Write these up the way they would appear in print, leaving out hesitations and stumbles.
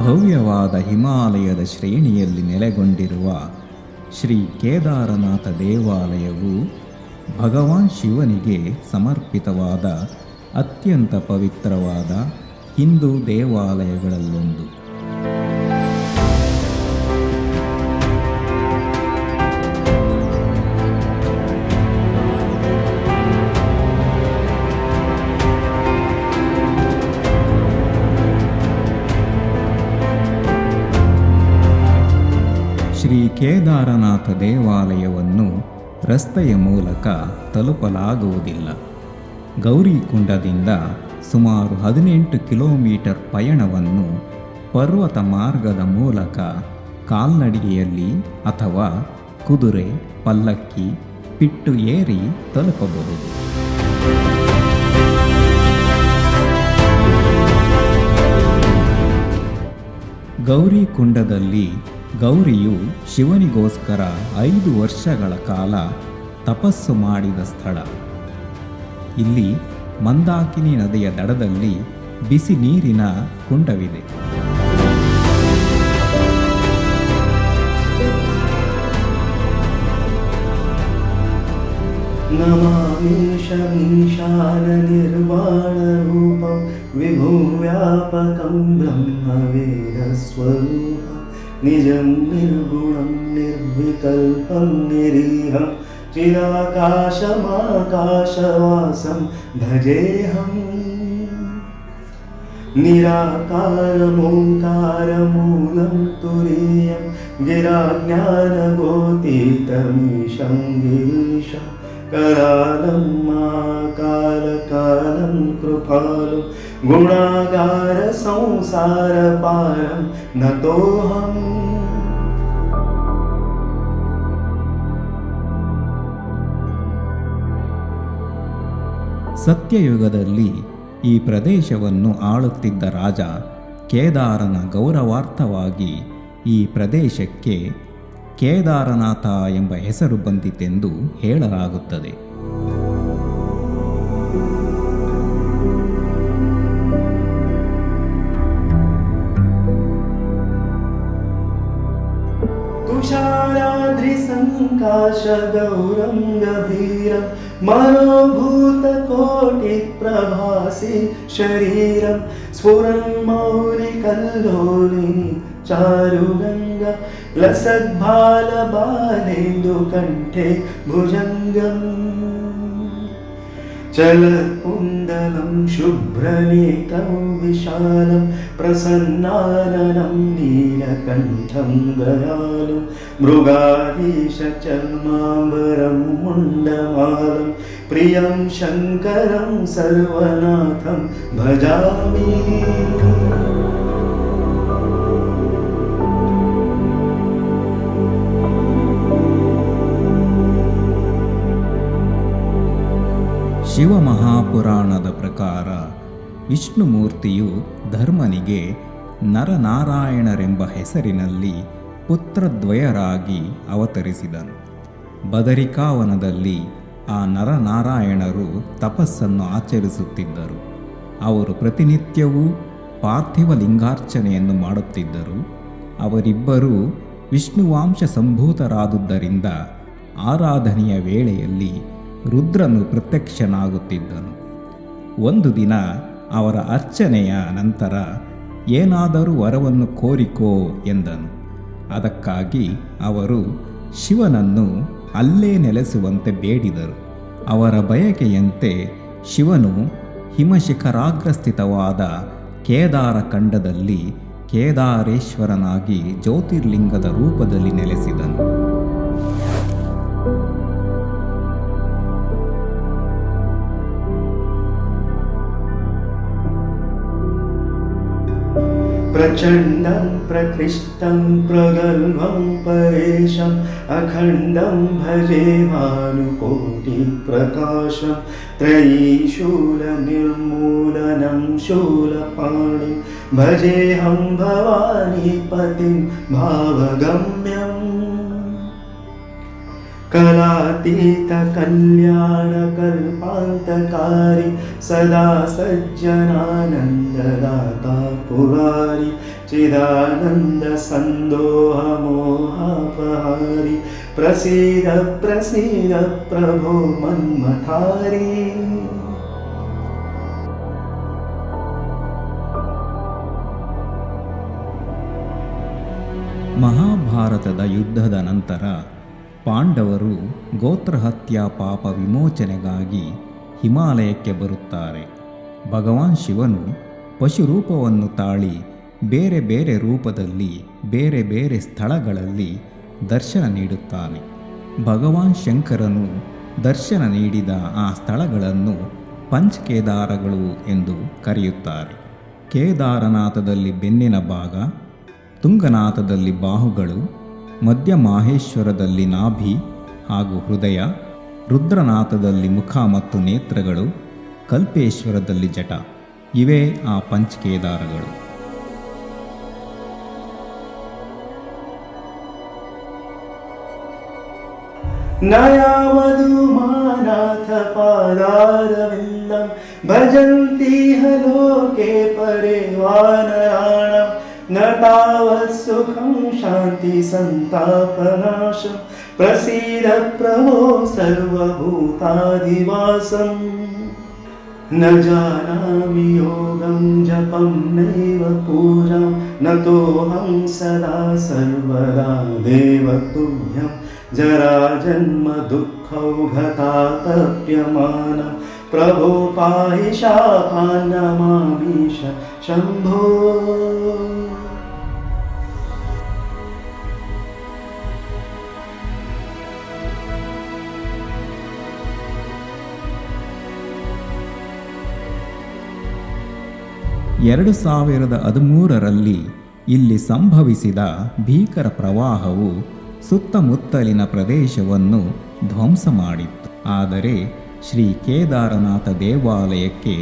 ಭವ್ಯವಾದ ಹಿಮಾಲಯದ ಶ್ರೇಣಿಯಲ್ಲಿ ನೆಲೆಗೊಂಡಿರುವ ಶ್ರೀ ಕೇದಾರನಾಥ ದೇವಾಲಯವು ಭಗವಾನ್ ಶಿವನಿಗೆ ಸಮರ್ಪಿತವಾದ ಅತ್ಯಂತ ಪವಿತ್ರವಾದ ಹಿಂದೂ ದೇವಾಲಯಗಳಲ್ಲೊಂದು. ಶ್ರೀ ಕೇದಾರನಾಥ ದೇವಾಲಯವನ್ನು ರಸ್ತೆಯ ಮೂಲಕ ತಲುಪಲಾಗುವುದಿಲ್ಲ. ಗೌರಿಕುಂಡದಿಂದ ಸುಮಾರು 18 ಕಿಲೋಮೀಟರ್ ಪಯಣವನ್ನು ಪರ್ವತ ಮಾರ್ಗದ ಮೂಲಕ ಕಾಲ್ನಡಿಗೆಯಲ್ಲಿ ಅಥವಾ ಕುದುರೆ, ಪಲ್ಲಕ್ಕಿ, ಪಿಟ್ಟು ಏರಿ ತಲುಪಬಹುದು. ಗೌರಿಕುಂಡದಲ್ಲಿ ಗೌರಿಯು ಶಿವನಿಗೋಸ್ಕರ 5 ವರ್ಷಗಳ ಕಾಲ ತಪಸ್ಸು ಮಾಡಿದ ಸ್ಥಳ. ಇಲ್ಲಿ ಮಂದಾಕಿನಿ ನದಿಯ ದಡದಲ್ಲಿ ಬಿಸಿ ನೀರಿನ ಕುಂಡವಿದೆ. ನಮಾಮೀಶಮೀಶಾನ ನಿರ್ವಾಣರೂಪಂ ವಿಭುವ್ಯಾಪಕಂ ಬ್ರಹ್ಮವೇದಸ್ವರೂಪಂ ನಿಜಂ ನಿರ್ಗುಣಂ ನಿರ್ವಿಕಲ್ಪಂ ನಿರೀಹಂ ಚಿರಾಕಾಶಮಾಕಾಶವಾಸಂ ಭಜೇಹಂ. ನಿರಾಕಾರಮೋಂಕಾರಮೂಲಂ ತುರೀಯಂ ಗಿರಾಜ್ಞಾನಗೋತೀತಮೀಶಂ ಗಿರೀಶಂ ಕರಾಲಂ ಮಹಾಕಾಲಕಾಲಂ ಕೃಪಾಲಂ ಗುಣಾಗಾರ ಸಂಸಾರ ಪಾರಂ ನತೋಹಂ. ಸತ್ಯಯುಗದಲ್ಲಿ ಈ ಪ್ರದೇಶವನ್ನು ಆಳುತ್ತಿದ್ದ ರಾಜ ಕೇದಾರನ ಗೌರವಾರ್ಥವಾಗಿ ಈ ಪ್ರದೇಶಕ್ಕೆ ಕೇದಾರನಾಥ ಎಂಬ ಹೆಸರು ಬಂದಿತೆಂದು ಹೇಳಲಾಗುತ್ತದೆ. ತುಷಾರಾದ್ರಿಸಂಕಾಶ ಗೌರಂ ಗಭೀರಂ ಮನೋಭೂತಕೋಟಿ ಪ್ರಭಾಸಿ ಶರೀರಂ ಸ್ಫುರಂ ಮೌಲಿಕಲ್ಲೋಲಿನಿ ಚಾರುಗಂಗ ಲಸದ್ಭಾಲಬಾಲೇಂದು ಕಂಠೆ ಭುಜಂಗಂ ಚಲತ್ಕುಂಡಲಂ ಶುಭ್ರನೇತ್ರಂ ವಿಶಾಲಂ ಪ್ರಸನ್ನಾನನಂ ನೀಲಕಂಠಂ ದಯಾಲುಂ ಮೃಗಾಧೀಶ ಚರ್ಮಾಂಬರಂ ಮುಂಡಮಾಲಂ ಪ್ರಿಯಂ ಶಂಕರಂ ಸರ್ವನಾಥಂ ಭಜಾಮಿ. ಶಿವಮಹಾಪುರಾಣದ ಪ್ರಕಾರ ವಿಷ್ಣುಮೂರ್ತಿಯು ಧರ್ಮನಿಗೆ ನರನಾರಾಯಣರೆಂಬ ಹೆಸರಿನಲ್ಲಿ ಪುತ್ರದ್ವಯರಾಗಿ ಅವತರಿಸಿದನು. ಬದರಿಕಾವನದಲ್ಲಿ ಆ ನರನಾರಾಯಣರು ತಪಸ್ಸನ್ನು ಆಚರಿಸುತ್ತಿದ್ದರು. ಅವರು ಪ್ರತಿನಿತ್ಯವೂ ಪಾರ್ಥಿವ ಲಿಂಗಾರ್ಚನೆಯನ್ನು ಮಾಡುತ್ತಿದ್ದರು. ಅವರಿಬ್ಬರೂ ವಿಷ್ಣುವಾಂಶ ಸಂಭೂತರಾದುದರಿಂದ ಆರಾಧನೆಯ ವೇಳೆಯಲ್ಲಿ ರುದ್ರನು ಪ್ರತ್ಯಕ್ಷನಾಗುತ್ತಿದ್ದನು. ಒಂದು ದಿನ ಅವರ ಅರ್ಚನೆಯ ನಂತರ ಏನಾದರೂ ವರವನ್ನು ಕೋರಿಕೋ ಎಂದನು. ಅದಕ್ಕಾಗಿ ಅವರು ಶಿವನನ್ನು ಅಲ್ಲೇ ನೆಲೆಸುವಂತೆ ಬೇಡಿದರು. ಅವರ ಬಯಕೆಯಂತೆ ಶಿವನು ಹಿಮಶಿಖರಾಗ್ರಸ್ಥಿತವಾದ ಕೇದಾರ ಖಂಡದಲ್ಲಿ ಕೇದಾರೇಶ್ವರನಾಗಿ ಜ್ಯೋತಿರ್ಲಿಂಗದ ರೂಪದಲ್ಲಿ ನೆಲೆಸಿದನು. ಪ್ರಚಂಡಂ ಪ್ರಕೃಷ್ಟಂ ಪ್ರಗಲ್ಭಂ ಪರೇಶಂ ಅಖಂಡಂ ಭಜೆ ಭಾನುಕೋಟಿ ಪ್ರಕಾಶಂ ತ್ರಯೀಶೂಲ ನಿರ್ಮೂಲನಂ ಶೂಲಪಾಣಿ ಭಜೇಹಂ ಭವಾನಿ ಪತಿಂ ಭಾವಗಮ್ಯಂ. ಕಲಾತೀತ ಕಲ್ಯಾಣ ಕಲ್ಪಾಂತಕಾರಿ ಸದಾ ಸಜ್ಜನಾನಂದದಾತ ಪುರಾರಿ चिदानन्द सन्दोहमोहापहारि प्रसीद प्रसीद प्रभो मन्मथारी। ಮಹಾಭಾರತದ ಯುದ್ಧದ ನಂತರ ಪಾಂಡವರು ಗೋತ್ರಹತ್ಯಾ ಪಾಪ ವಿಮೋಚನೆಗಾಗಿ ಹಿಮಾಲಯಕ್ಕೆ ಬರುತ್ತಾರೆ. ಭಗವಾನ್ ಶಿವನು ಪಶುರೂಪವನ್ನು ತಾಳಿ ಬೇರೆ ಬೇರೆ ರೂಪದಲ್ಲಿ ಬೇರೆ ಬೇರೆ ಸ್ಥಳಗಳಲ್ಲಿ ದರ್ಶನ ನೀಡುತ್ತಾನೆ. ಭಗವಾನ್ ಶಂಕರನು ದರ್ಶನ ನೀಡಿದ ಆ ಸ್ಥಳಗಳನ್ನು ಪಂಚಕೇದಾರಗಳು ಎಂದು ಕರೆಯುತ್ತಾರೆ. ಕೇದಾರನಾಥದಲ್ಲಿ ಬೆನ್ನಿನ ಭಾಗ, ತುಂಗನಾಥದಲ್ಲಿ ಬಾಹುಗಳು, ಮಧ್ಯ ಮಾಹೇಶ್ವರದಲ್ಲಿ ನಾಭಿ ಹಾಗೂ ಹೃದಯ, ರುದ್ರನಾಥದಲ್ಲಿ ಮುಖ ಮತ್ತು ನೇತ್ರಗಳು, ಕಲ್ಪೇಶ್ವರದಲ್ಲಿ ಜಟ. ಇವೇ ಆ ಪಂಚಕೇದಾರಗಳು. नयावधूमानाथ पादारविन्दं भजन्तीह लोके परिवानराणां न तावत् सुखं शान्ति सन्तापनाशं प्रसीद प्रभो सर्वभूताधिवासम्। न जानामि योगं जपं नैव पूजां नतोऽहं सदा सर्वदा देव तुभ्यं जराजन्म दुःखौघतातप्यमानं प्रभो पाहि शापान् नमामीश शम्भो। ಎರಡು 2013ರಲ್ಲಿ ಇಲ್ಲಿ ಸಂಭವಿಸಿದ ಭೀಕರ ಪ್ರವಾಹವು ಸುತ್ತಮುತ್ತಲಿನ ಪ್ರದೇಶವನ್ನು ಧ್ವಂಸ ಮಾಡಿತ್ತು. ಆದರೆ ಶ್ರೀ ಕೇದಾರನಾಥ ದೇವಾಲಯಕ್ಕೆ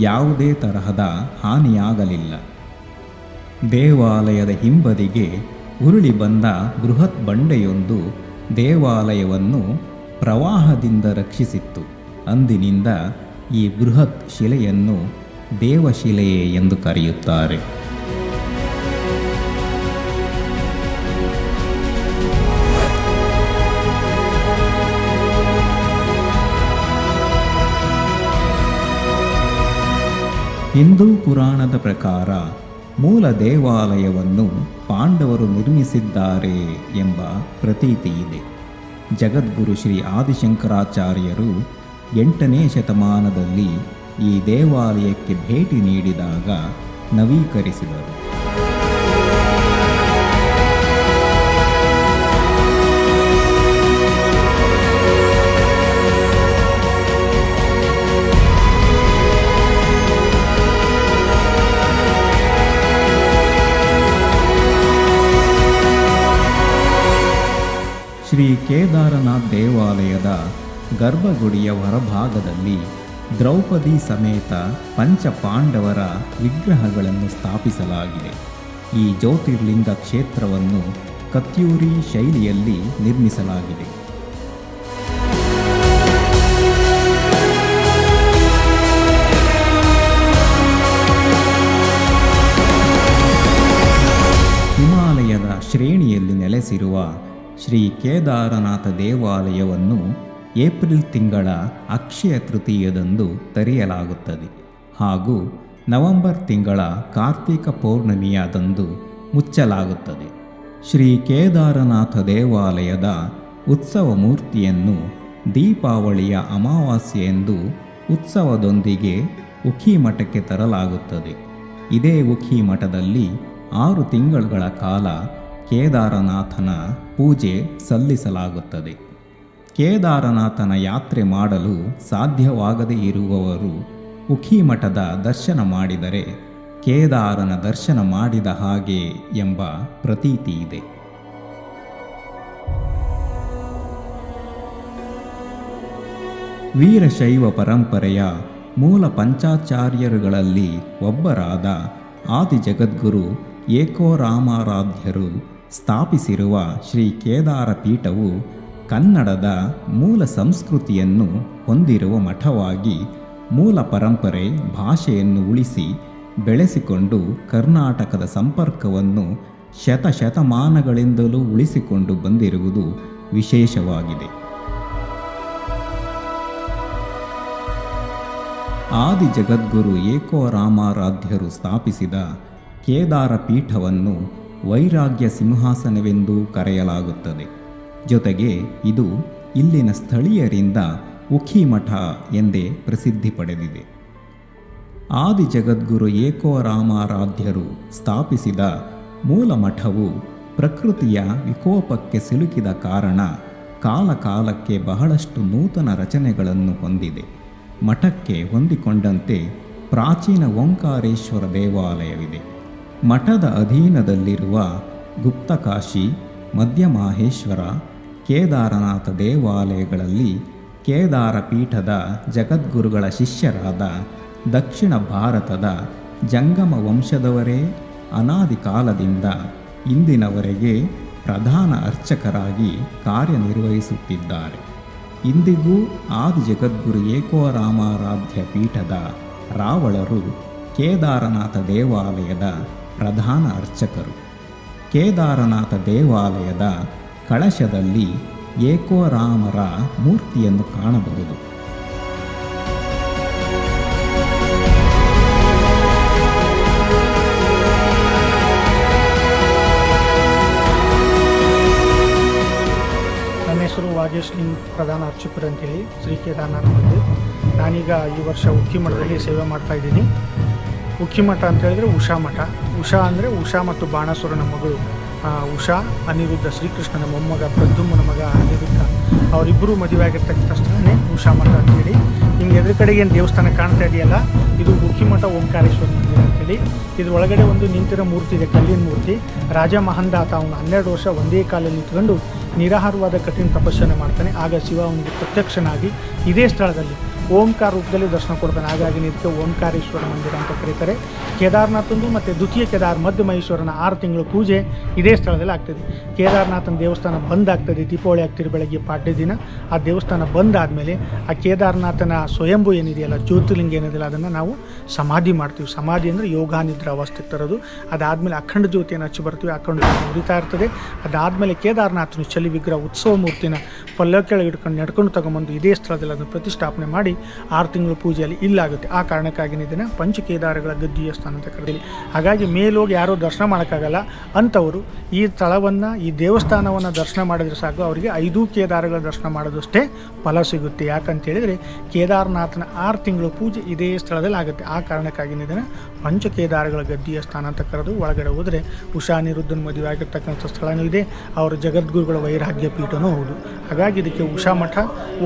ಯಾವುದೇ ತರಹದ ಹಾನಿಯಾಗಲಿಲ್ಲ. ದೇವಾಲಯದ ಹಿಂಬದಿಗೆ ಉರುಳಿ ಬಂದ ಬೃಹತ್ ಬಂಡೆಯೊಂದು ದೇವಾಲಯವನ್ನು ಪ್ರವಾಹದಿಂದ ರಕ್ಷಿಸಿತ್ತು. ಅಂದಿನಿಂದ ಈ ಬೃಹತ್ ಶಿಲೆಯನ್ನು ದೇವಶಿಲೆ ಎಂದು ಕರೆಯುತ್ತಾರೆ. ಹಿಂದೂ ಪುರಾಣದ ಪ್ರಕಾರ ಮೂಲ ದೇವಾಲಯವನ್ನು ಪಾಂಡವರು ನಿರ್ಮಿಸಿದ್ದಾರೆ ಎಂಬ ಪ್ರತೀತಿ ಇದೆ. ಜಗದ್ಗುರು ಶ್ರೀ ಆದಿಶಂಕರಾಚಾರ್ಯರು 8ನೇ ಶತಮಾನದಲ್ಲಿ ಈ ದೇವಾಲಯಕ್ಕೆ ಭೇಟಿ ನೀಡಿದಾಗ ನವೀಕರಿಸಿದರು. ಶ್ರೀ ಕೇದಾರನಾಥ್ ದೇವಾಲಯದ ಗರ್ಭಗುಡಿಯ ಹೊರಭಾಗದಲ್ಲಿ ದ್ರೌಪದಿ ಸಮೇತ ಪಂಚ ಪಾಂಡವರ ವಿಗ್ರಹಗಳನ್ನು ಸ್ಥಾಪಿಸಲಾಗಿದೆ. ಈ ಜ್ಯೋತಿರ್ಲಿಂಗ ಕ್ಷೇತ್ರವನ್ನು ಕತ್ಯೂರಿ ಶೈಲಿಯಲ್ಲಿ ನಿರ್ಮಿಸಲಾಗಿದೆ. ಹಿಮಾಲಯದ ಶ್ರೇಣಿಯಲ್ಲಿ ನೆಲೆಸಿರುವ ಶ್ರೀ ಕೇದಾರನಾಥ ದೇವಾಲಯವನ್ನು ಏಪ್ರಿಲ್ ತಿಂಗಳ ಅಕ್ಷಯ ತೃತೀಯದಂದು ತೆರೆಯಲಾಗುತ್ತದೆ ಹಾಗೂ ನವೆಂಬರ್ ತಿಂಗಳ ಕಾರ್ತಿಕ ಪೌರ್ಣಮಿಯದಂದು ಮುಚ್ಚಲಾಗುತ್ತದೆ. ಶ್ರೀ ಕೇದಾರನಾಥ ದೇವಾಲಯದ ಉತ್ಸವ ಮೂರ್ತಿಯನ್ನು ದೀಪಾವಳಿಯ ಅಮಾವಾಸ್ಯೆಯಂದು ಉತ್ಸವದೊಂದಿಗೆ ಉಖಿಮಠಕ್ಕೆ ತರಲಾಗುತ್ತದೆ. ಇದೇ ಉಖಿಮಠದಲ್ಲಿ 6 ತಿಂಗಳುಗಳ ಕಾಲ ಕೇದಾರನಾಥನ ಪೂಜೆ ಸಲ್ಲಿಸಲಾಗುತ್ತದೆ. ಕೇದಾರನಾಥನ ಯಾತ್ರೆ ಮಾಡಲು ಸಾಧ್ಯವಾಗದೇ ಇರುವವರು ಉಖಿಮಠದ ದರ್ಶನ ಮಾಡಿದರೆ ಕೇದಾರನ ದರ್ಶನ ಮಾಡಿದ ಹಾಗೆ ಎಂಬ ಪ್ರತೀತಿ ಇದೆ. ವೀರಶೈವ ಪರಂಪರೆಯ ಮೂಲ ಪಂಚಾಚಾರ್ಯರುಗಳಲ್ಲಿ ಒಬ್ಬರಾದ ಆದಿ ಜಗದ್ಗುರು ಏಕೋರಾಮಾರಾಧ್ಯರು ಸ್ಥಾಪಿಸಿರುವ ಶ್ರೀ ಕೇದಾರ ಪೀಠವು ಕನ್ನಡದ ಮೂಲ ಸಂಸ್ಕೃತಿಯನ್ನು ಹೊಂದಿರುವ ಮಠವಾಗಿ ಮೂಲ ಪರಂಪರೆ ಭಾಷೆಯನ್ನು ಉಳಿಸಿ ಬೆಳೆಸಿಕೊಂಡು ಕರ್ನಾಟಕದ ಸಂಪರ್ಕವನ್ನು ಶತಶತಮಾನಗಳಿಂದಲೂ ಉಳಿಸಿಕೊಂಡು ಬಂದಿರುವುದು ವಿಶೇಷವಾಗಿದೆ. ಆದಿ ಜಗದ್ಗುರು ಏಕೋರಾಮಾರಾಧ್ಯರು ಸ್ಥಾಪಿಸಿದ ಕೇದಾರ ಪೀಠವನ್ನು ವೈರಾಗ್ಯ ಸಿಂಹಾಸನವೆಂದೂ ಕರೆಯಲಾಗುತ್ತದೆ. ಜೊತೆಗೆ ಇದು ಇಲ್ಲಿನ ಸ್ಥಳೀಯರಿಂದ ಉಖಿಮಠ ಎಂದೇ ಪ್ರಸಿದ್ಧಿ ಪಡೆದಿದೆ. ಆದಿ ಜಗದ್ಗುರು ಏಕೋರಾಮಾರಾಧ್ಯರು ಸ್ಥಾಪಿಸಿದ ಮೂಲ ಮಠವು ಪ್ರಕೃತಿಯ ವಿಕೋಪಕ್ಕೆ ಸಿಲುಕಿದ ಕಾರಣ ಕಾಲಕಾಲಕ್ಕೆ ಬಹಳಷ್ಟು ನೂತನ ರಚನೆಗಳನ್ನು ಹೊಂದಿದೆ. ಮಠಕ್ಕೆ ಹೊಂದಿಕೊಂಡಂತೆ ಪ್ರಾಚೀನ ಓಂಕಾರೇಶ್ವರ ದೇವಾಲಯವಿದೆ. ಮಠದ ಅಧೀನದಲ್ಲಿರುವ ಗುಪ್ತಕಾಶಿ, ಮಧ್ಯಮಾಹೇಶ್ವರ, ಕೇದಾರನಾಥ ದೇವಾಲಯಗಳಲ್ಲಿ ಕೇದಾರ ಪೀಠದ ಜಗದ್ಗುರುಗಳ ಶಿಷ್ಯರಾದ ದಕ್ಷಿಣ ಭಾರತದ ಜಂಗಮ ವಂಶದವರೇ ಅನಾದಿ ಕಾಲದಿಂದ ಇಂದಿನವರೆಗೆ ಪ್ರಧಾನ ಅರ್ಚಕರಾಗಿ ಕಾರ್ಯನಿರ್ವಹಿಸುತ್ತಿದ್ದಾರೆ. ಇಂದಿಗೂ ಆದಿ ಜಗದ್ಗುರು ಏಕೋರಾಮಾರಾಧ್ಯ ಪೀಠದ ರಾವಳರು ಕೇದಾರನಾಥ ದೇವಾಲಯದ ಪ್ರಧಾನ ಅರ್ಚಕರು. ಕೇದಾರನಾಥ ದೇವಾಲಯದ ಕಳಶದಲ್ಲಿ ಏಕೋರಾಮರ ಮೂರ್ತಿಯನ್ನು ಕಾಣಬಹುದು. ನನ್ನ ಹೆಸರು ವಾಗೇಶ್ ಲಿಂಗ್, ಪ್ರಧಾನ ಅರ್ಚಕರು ಅಂತೇಳಿ ಶ್ರೀ ಕೇದಾರನಾಥ ಮಂದಿರ. ನಾನೀಗ ಈ ವರ್ಷ ಉಕ್ಕಿಮಠದಲ್ಲಿ ಸೇವೆ ಮಾಡ್ತಾ ಇದ್ದೀನಿ. ಉಕ್ಕಿಮಠ ಅಂತ ಹೇಳಿದ್ರೆ ಉಷಾ ಮಠ. ಉಷಾ ಅಂದರೆ ಉಷಾ ಮತ್ತು ಬಾಣಾಸುರನ ಮಗಳು ಉಷಾ, ಅನಿರುದ್ಧ ಶ್ರೀಕೃಷ್ಣನ ಮೊಮ್ಮಗ ಪ್ರದ್ಯುಮ್ನ ಮಗ ಅನಿರುದ್ಧ, ಅವರಿಬ್ಬರು ಮದುವೆ ಆಗಿರ್ತಕ್ಕಂಥ ಸ್ಥಳನೇ ಉಷಾ ಮಠ ಅಂತೇಳಿ. ನಿಮ್ಗೆ ಎದುರು ಕಡೆಗೆ ಏನು ದೇವಸ್ಥಾನ ಕಾಣ್ತಾ ಇದೆಯಲ್ಲ, ಇದು ಉಕ್ಕಿಮಠ ಓಂಕಾರೇಶ್ವರ ಮಂದಿರ ಅಂತೇಳಿ. ಇದ್ರ ಒಳಗಡೆ ಒಂದು ನಿಂತಿರೋ ಮೂರ್ತಿ ಇದೆ, ಕಲ್ಲಿನ ಮೂರ್ತಿ. ರಾಜ ಮಹಂದಾತ ಅವನು 12 ವರ್ಷ ಒಂದೇ ಕಾಲಲ್ಲಿ ನಿಂತ್ಕೊಂಡು ನಿರಾಹಾರವಾದ ಕಠಿಣ ತಪಸ್ಸನ್ನು ಮಾಡ್ತಾನೆ. ಆಗ ಶಿವ ಅವನಿಗೆ ಪ್ರತ್ಯಕ್ಷನಾಗಿ ಇದೇ ಸ್ಥಳದಲ್ಲಿ ಓಂಕಾರ ರೂಪದಲ್ಲಿ ದರ್ಶನ ಕೊಡ್ತಾನೆ. ಹಾಗಾಗಿ ಇದಕ್ಕೆ ಓಂಕಾರೇಶ್ವರ ಮಂದಿರ ಅಂತ ಕರೀತಾರೆ. ಕೇದಾರನಾಥಂದು ಮತ್ತು ದ್ವಿತೀಯ ಕೇದಾರ್ ಮಧ್ಯ ಮಹೇಶ್ವರನ 6 ತಿಂಗಳ ಪೂಜೆ ಇದೇ ಸ್ಥಳದಲ್ಲಿ ಆಗ್ತದೆ. ಕೇದಾರನಾಥನ ದೇವಸ್ಥಾನ ಬಂದ್ ಆಗ್ತದೆ, ದೀಪಾವಳಿ ಆಗ್ತಿದೆ ಬೆಳಗ್ಗೆ ಪಾಡ್ಯ ದಿನ. ಆ ದೇವಸ್ಥಾನ ಬಂದ್ ಆದಮೇಲೆ ಆ ಕೇದಾರನಾಥನ ಸ್ವಯಂಭೂ ಏನಿದೆಯಲ್ಲ, ಜ್ಯೋತಿರ್ಲಿಂಗ ಏನಿದೆಯಲ್ಲ, ಅದನ್ನು ನಾವು ಸಮಾಧಿ ಮಾಡ್ತೀವಿ. ಸಮಾಧಿ ಅಂದರೆ ಯೋಗಾನಿದ್ರ ಅವಸ್ಥೆಗೆ ತರೋದು. ಅದಾದಮೇಲೆ ಅಖಂಡ ಜ್ಯೋತಿಯನ್ನು ಹಚ್ಚಿ ಬರ್ತೀವಿ. ಅಖಂಡ ಜ್ಯೋತಿ ಉರಿತಾ ಇರ್ತದೆ. ಅದಾದಮೇಲೆ ಕೇದಾರನಾಥನ ಚಲಿ ವಿಗ್ರಹ ಉತ್ಸವ ಮೂರ್ತಿನ ಪಲ್ಲವ ಕೆಳಗೆ ಇಟ್ಕೊಂಡು ನಡ್ಕೊಂಡು ತಗೊಂಬಂದು ಇದೇ ಸ್ಥಳದಲ್ಲಿ ಅದನ್ನು ಪ್ರತಿಷ್ಠಾಪನೆ ಮಾಡಿ 6 ತಿಂಗಳ ಪೂಜೆಯಲ್ಲಿ ಇಲ್ಲಾಗುತ್ತೆ. ಆ ಕಾರಣಕ್ಕಾಗಿ ಇದನ್ನು ಪಂಚಕೇದಾರಗಳ ಗದ್ದಿಯ ಸ್ಥಾನ ಅಂತ ಕರೆದಿಲ್ಲ. ಹಾಗಾಗಿ ಮೇಲೋಗಿ ಯಾರೂ ದರ್ಶನ ಮಾಡೋಕ್ಕಾಗಲ್ಲ ಅಂಥವರು ಈ ಸ್ಥಳವನ್ನು, ಈ ದೇವಸ್ಥಾನವನ್ನು ದರ್ಶನ ಮಾಡಿದ್ರೆ ಸಾಕು, ಅವರಿಗೆ 5 ಕೇದಾರಗಳ ದರ್ಶನ ಮಾಡೋದಷ್ಟೇ ಫಲ ಸಿಗುತ್ತೆ. ಯಾಕಂತೇಳಿದರೆ ಕೇದಾರನಾಥನ 6 ತಿಂಗಳ ಪೂಜೆ ಇದೇ ಸ್ಥಳದಲ್ಲಿ ಆಗುತ್ತೆ. ಆ ಕಾರಣಕ್ಕಾಗಿ ಇದನ್ನು ಪಂಚಕೇದಾರಗಳ ಗದ್ದಿಯ ಸ್ಥಾನ ಅಂತ ಕರೆದು ಒಳಗಡೆ ಹೋದರೆ ಉಷಾ ಅನಿರುದ್ಧನ ಮದುವೆ ಆಗಿರ್ತಕ್ಕಂಥ ಸ್ಥಳನೂ ಇದೆ. ಅವರ ಜಗದ್ಗುರುಗಳ ವೈರಾಗ್ಯ ಪೀಠನೂ ಹೌದು. ಹಾಗಾಗಿ ಇದಕ್ಕೆ ಉಷಾ ಮಠ,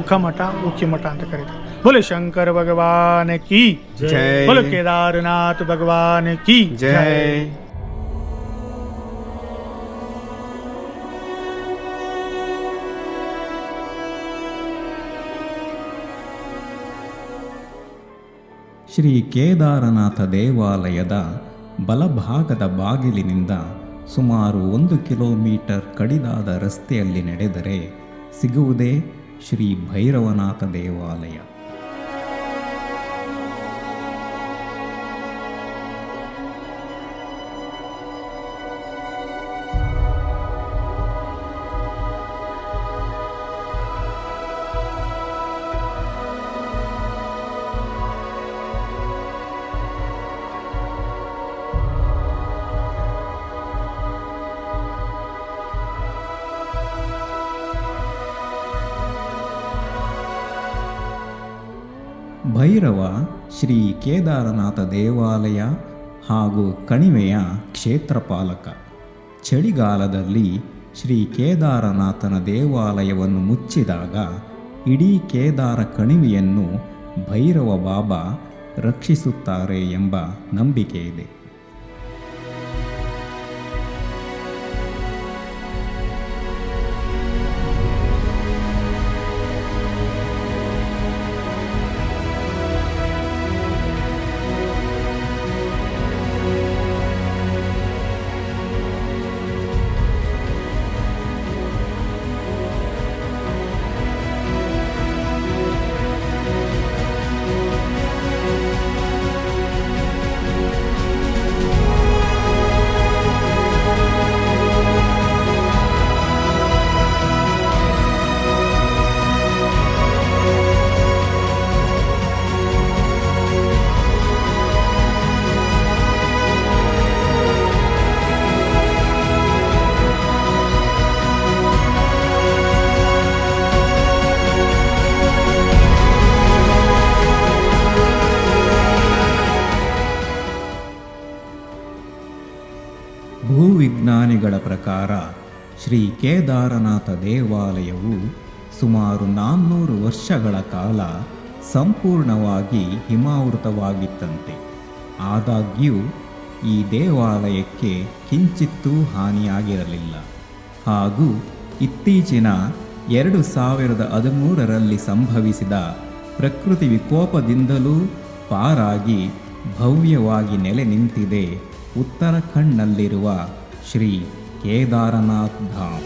ಉಖಮಠ, ಉಕ್ಕಿಮಠ ಅಂತ ಕರೀತಾರೆ. बोले शंकर भगवान की जय, बोले केदारनाथ भगवान की जय। ಶ್ರೀ ಕೇದಾರನಾಥ ದೇವಾಲಯದ ಬಲಭಾಗದ ಬಾಗಿಲಿನಿಂದ ಸುಮಾರು 1 ಕಿಲೋಮೀಟರ್ ಕಡಿದಾದ ರಸ್ತೆಯಲ್ಲಿ ನಡೆದರೆ ಸಿಗುವುದೇ ಶ್ರೀ ಭೈರವನಾಥ ದೇವಾಲಯ. ಭೈರವ ಶ್ರೀ ಕೇದಾರನಾಥ ದೇವಾಲಯ ಹಾಗೂ ಕಣಿವೆಯ ಕ್ಷೇತ್ರಪಾಲಕ. ಚಳಿಗಾಲದಲ್ಲಿ ಶ್ರೀ ಕೇದಾರನಾಥನ ದೇವಾಲಯವನ್ನು ಮುಚ್ಚಿದಾಗ ಇಡೀ ಕೇದಾರ ಕಣಿವೆಯನ್ನು ಭೈರವ ಬಾಬಾ ರಕ್ಷಿಸುತ್ತಾರೆ ಎಂಬ ನಂಬಿಕೆ ಇದೆ. ವರದಿಗಳ ಪ್ರಕಾರ ಶ್ರೀ ಕೇದಾರನಾಥ ದೇವಾಲಯವು ಸುಮಾರು 400 ವರ್ಷಗಳ ಕಾಲ ಸಂಪೂರ್ಣವಾಗಿ ಹಿಮಾವೃತವಾಗಿತ್ತಂತೆ. ಆದಾಗ್ಯೂ ಈ ದೇವಾಲಯಕ್ಕೆ ಕಿಂಚಿತ್ತೂ ಹಾನಿಯಾಗಿರಲಿಲ್ಲ ಹಾಗೂ ಇತ್ತೀಚಿನ 2013ರಲ್ಲಿ ಸಂಭವಿಸಿದ ಪ್ರಕೃತಿ ವಿಕೋಪದಿಂದಲೂ ಪಾರಾಗಿ ಭವ್ಯವಾಗಿ ನೆಲೆ ನಿಂತಿದೆ ಉತ್ತರಾಖಂಡ್ನಲ್ಲಿರುವ ಶ್ರೀ ಕೇದಾರನಾಥ್ ಧಾಮ್.